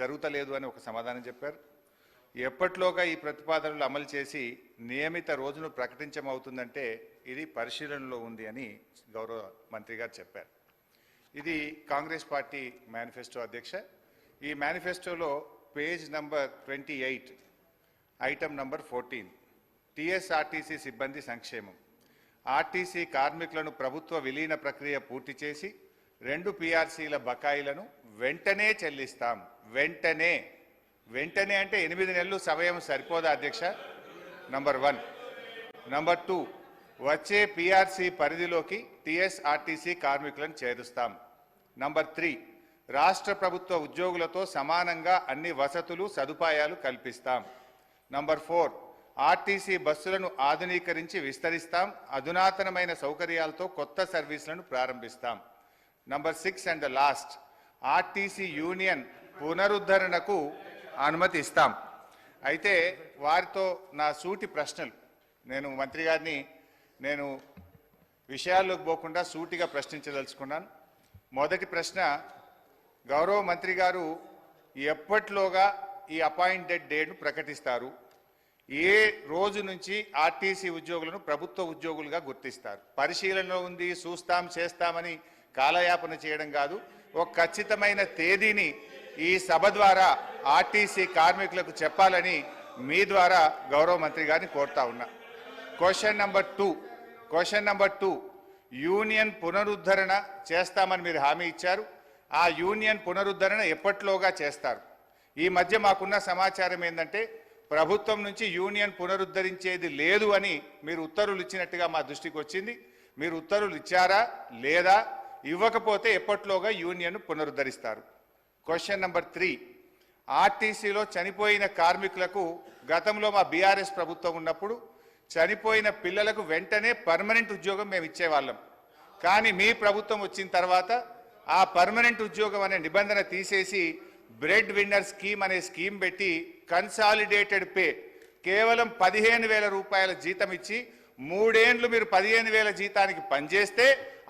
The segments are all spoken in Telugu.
జరుగుతలేదు అని ఒక సమాధానం చెప్పారు. ఎప్పట్లోగా ఈ ప్రతిపాదనలు అమలు చేసి నియమిత రోజును ప్రకటించమవుతుందంటే ఇది పరిశీలనలో ఉంది అని గౌరవ మంత్రి గారు చెప్పారు. ఇది కాంగ్రెస్ పార్టీ మేనిఫెస్టో అధ్యక్ష. ఈ మేనిఫెస్టోలో page number 28 item number 14 TSRTC సిబ్బంది సంక్షేమం. ఆర్టీసీ కార్మికులను ప్రభుత్వ విలీన ప్రక్రియ పూర్తి చేసి 2 పీఆర్సీల బకాయిలను వెంటనే చెల్లిస్తాం. వెంటనే అంటే 8 నెలలు సమయం సరిపోదా అధ్యక్ష? నంబర్ 1. నంబర్ 2, వచ్చే పీఆర్సీ పరిధిలోకి టీఎస్ఆర్టీసీ కార్మికులను చేరుస్తాం. నంబర్ 3, రాష్ట్ర ప్రభుత్వ ఉద్యోగులతో సమానంగా అన్ని వసతులు సదుపాయాలు కల్పిస్తాం. నంబర్ 4, ఆర్టీసీ బస్సులను ఆధునీకరించి విస్తరిస్తాం. అధునాతనమైన సౌకర్యాలతో కొత్త సర్వీసులను ప్రారంభిస్తాం. Number 6 and the last, RTC union పునరుద్ధరణకు అనుమతి ఇస్తాం. అయితే వారితో నా సూటి ప్రశ్నలు, నేను మంత్రి గారిని విషయాల్లోకి పోకుండా సూటిగా ప్రశ్నించదలుచుకున్నాను. మొదటి ప్రశ్న, గౌరవ మంత్రి గారు ఎప్పట్లోగా ఈ అపాయింటెడ్ డేట్ను ప్రకటిస్తారు? ఏ రోజు నుంచి ఆర్టీసీ ఉద్యోగులను ప్రభుత్వ ఉద్యోగులుగా గుర్తిస్తారు? పరిశీలనలో ఉంది, చూస్తాం చేస్తామని కాలయాపన చేయడం కాదు. ఒక ఖచ్చితమైన తేదీని ఈ సభ ద్వారా ఆర్టీసీ కార్మికులకు చెప్పాలని మీ ద్వారా గౌరవ మంత్రి గారిని కోరుతా ఉన్నా. క్వశ్చన్ నంబర్ 2, యూనియన్ పునరుద్ధరణ చేస్తామని మీరు హామీ ఇచ్చారు. ఆ యూనియన్ పునరుద్ధరణ ఎప్పట్లోగా చేస్తారు? ఈ మధ్య మాకున్న సమాచారం ఏంటంటే ప్రభుత్వం నుంచి యూనియన్ పునరుద్ధరించేది లేదు అని మీరు ఉత్తర్వులు ఇచ్చినట్టుగా మా దృష్టికి వచ్చింది. మీరు ఉత్తర్వులు ఇచ్చారా లేదా? ఇవ్వకపోతే ఎప్పట్లోగా యూనియన్ పునరుద్ధరిస్తారు? క్వశ్చన్ నంబర్ 3, ఆర్టీసీలో చనిపోయిన కార్మికులకు గతంలో మా బీఆర్ఎస్ ప్రభుత్వం ఉన్నప్పుడు చనిపోయిన పిల్లలకు వెంటనే పర్మనెంట్ ఉద్యోగం మేము ఇచ్చేవాళ్ళం. కానీ మీ ప్రభుత్వం వచ్చిన తర్వాత ఆ పర్మనెంట్ ఉద్యోగం అనే నిబంధన తీసేసి బ్రెడ్ విన్నర్ స్కీమ్ అనే స్కీమ్ పెట్టి కన్సాలిడేటెడ్ పే కేవలం 15,000 రూపాయల జీతం ఇచ్చి 3 ఏళ్ళు మీరు 15,000 జీతానికి పనిచేస్తే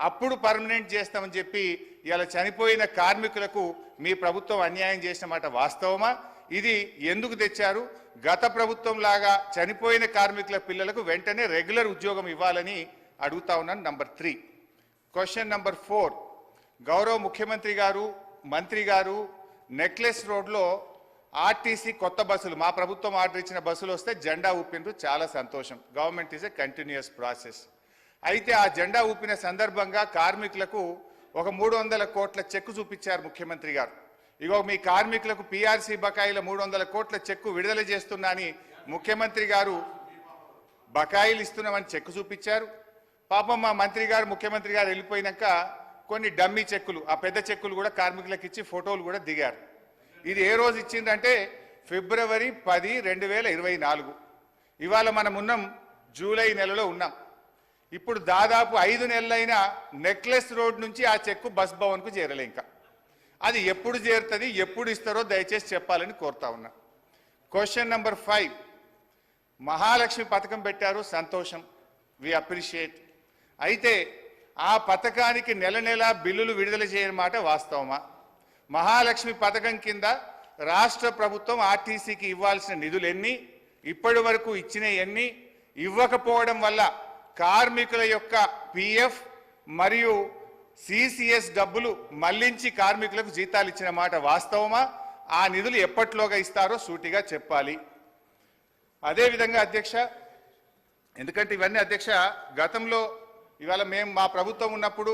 అప్పుడు పర్మనెంట్ చేస్తామని చెప్పి ఇలా చనిపోయిన కార్మికులకు మీ ప్రభుత్వం అన్యాయం చేసిన మాట వాస్తవమా? ఇది ఎందుకు తెచ్చారు? గత ప్రభుత్వం లాగా చనిపోయిన కార్మికుల పిల్లలకు వెంటనే రెగ్యులర్ ఉద్యోగం ఇవ్వాలని అడుగుతా ఉన్నాను. నంబర్ 3. క్వశ్చన్ నంబర్ 4, గౌరవ ముఖ్యమంత్రి గారు మంత్రి గారు నెక్లెస్ రోడ్లో ఆర్టీసీ కొత్త బస్సులు, మా ప్రభుత్వం ఆర్డర్ ఇచ్చిన బస్సులు వస్తే జెండా ఊపిండ్రు, చాలా సంతోషం. Government is a continuous process. అయితే ఆ జెండా ఊపిన సందర్భంగా కార్మికులకు ఒక 300 కోట్ల చెక్కు చూపించారు ముఖ్యమంత్రి గారు. ఇగో మీ కార్మికులకు పీఆర్సీ బకాయిల 300 కోట్ల చెక్కు విడుదల చేస్తున్నా అని ముఖ్యమంత్రి గారు బకాయిలు ఇస్తున్నామని చెక్కు చూపించారు. పాపం మా మంత్రి గారు ముఖ్యమంత్రి గారు వెళ్ళిపోయినాక కొన్ని డమ్మీ చెక్కులు, ఆ పెద్ద చెక్కులు కూడా కార్మికులకు ఇచ్చి ఫోటోలు కూడా దిగారు. ఇది ఏ రోజు ఇచ్చిందంటే ఫిబ్రవరి 10, 2024. ఇవాళ మనం ఉన్నాం జూలై నెలలో ఉన్నాం. ఇప్పుడు దాదాపు 5 నెలలైనా నెక్లెస్ రోడ్ నుంచి ఆ చెక్కు బస్ భవన్కు చేరలే. ఇంకా అది ఎప్పుడు చేరుతుంది, ఎప్పుడు ఇస్తారో దయచేసి చెప్పాలని కోరుతా ఉన్నా. క్వశ్చన్ నంబర్ 5, మహాలక్ష్మి పథకం పెట్టారు, సంతోషం, వి అప్రిషియేట్. అయితే ఆ పథకానికి నెల బిల్లులు విడుదల చేయని మాట వాస్తవమా? మహాలక్ష్మి పథకం కింద రాష్ట్ర ప్రభుత్వం ఆర్టీసీకి ఇవ్వాల్సిన నిధులు ఎన్ని, ఇప్పటి వరకు ఇచ్చిన ఎన్ని, ఇవ్వకపోవడం వల్ల కార్మికుల యొక్క పిఎఫ్ మరియు సిసిఎస్ డబ్బులు మళ్లించి కార్మికులకు జీతాలు ఇచ్చిన మాట వాస్తవమా? ఆ నిధులు ఎప్పట్లోగా ఇస్తారో సూటిగా చెప్పాలి. అదేవిధంగా అధ్యక్ష, ఎందుకంటే ఇవన్నీ అధ్యక్ష గతంలో ఇవాళ మేము మా ప్రభుత్వం ఉన్నప్పుడు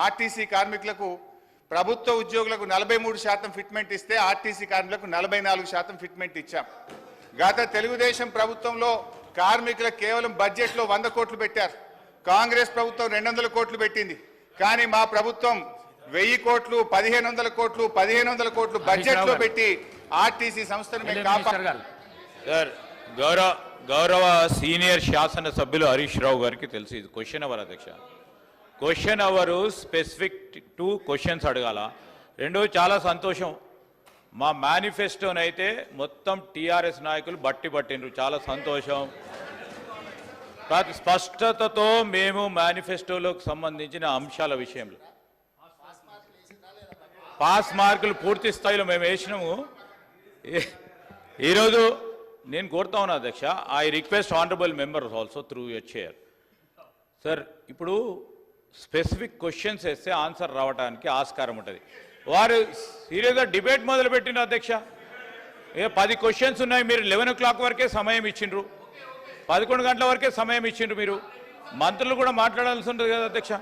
ఆర్టీసీ కార్మికులకు ప్రభుత్వ ఉద్యోగులకు 43% ఫిట్మెంట్ ఇస్తే ఆర్టీసీ కార్మికులకు 44% ఫిట్మెంట్ ఇచ్చాం. గత తెలుగుదేశం ప్రభుత్వంలో కార్మికులకు కేవలం బడ్జెట్లో 100 కోట్లు పెట్టారు. కాంగ్రెస్ ప్రభుత్వం 200 కోట్లు పెట్టింది. కానీ మా ప్రభుత్వం 1000 కోట్లు, 1500 కోట్లు, 1500 కోట్లు బడ్జెట్లో పెట్టి ఆర్టీసీ సంస్థను మేము కాపాడాలి. గౌరవ సీనియర్ శాసన సభ్యులు హరీష్ రావు గారికి తెలుసు ఇది క్వశ్చన్ అవర్ అధ్యక్ష. క్వశ్చన్ అవరు స్పెసిఫిక్ 2 క్వశ్చన్స్ అడగాల. రెండోది చాలా సంతోషం, మా మేనిఫెస్టోనైతే మొత్తం టీఆర్ఎస్ నాయకులు పట్టిండ్రు, చాలా సంతోషం. స్పష్టతతో మేము మేనిఫెస్టోలోకి సంబంధించిన అంశాల విషయంలో పాస్ మార్కులు పూర్తి స్థాయిలో మేము వేసినాము. ఈరోజు నేను కోరుతా ఉన్నా అధ్యక్ష, I request honourable members also through your chair. Sir ఇప్పుడు స్పెసిఫిక్ క్వశ్చన్స్ వేస్తే ఆన్సర్ రావడానికి ఆస్కారం ఉంటుంది. వారు సీరియస్గా డిబేట్ మొదలుపెట్టిన అధ్యక్ష. 10 క్వశ్చన్స్ ఉన్నాయి, మీరు 11 o'clock వరకే సమయం ఇచ్చిండ్రు, 11 గంటల వరకే సమయం ఇచ్చిండ్రు. మీరు మంత్రులు కూడా మాట్లాడాల్సి ఉంటుంది కదా అధ్యక్ష.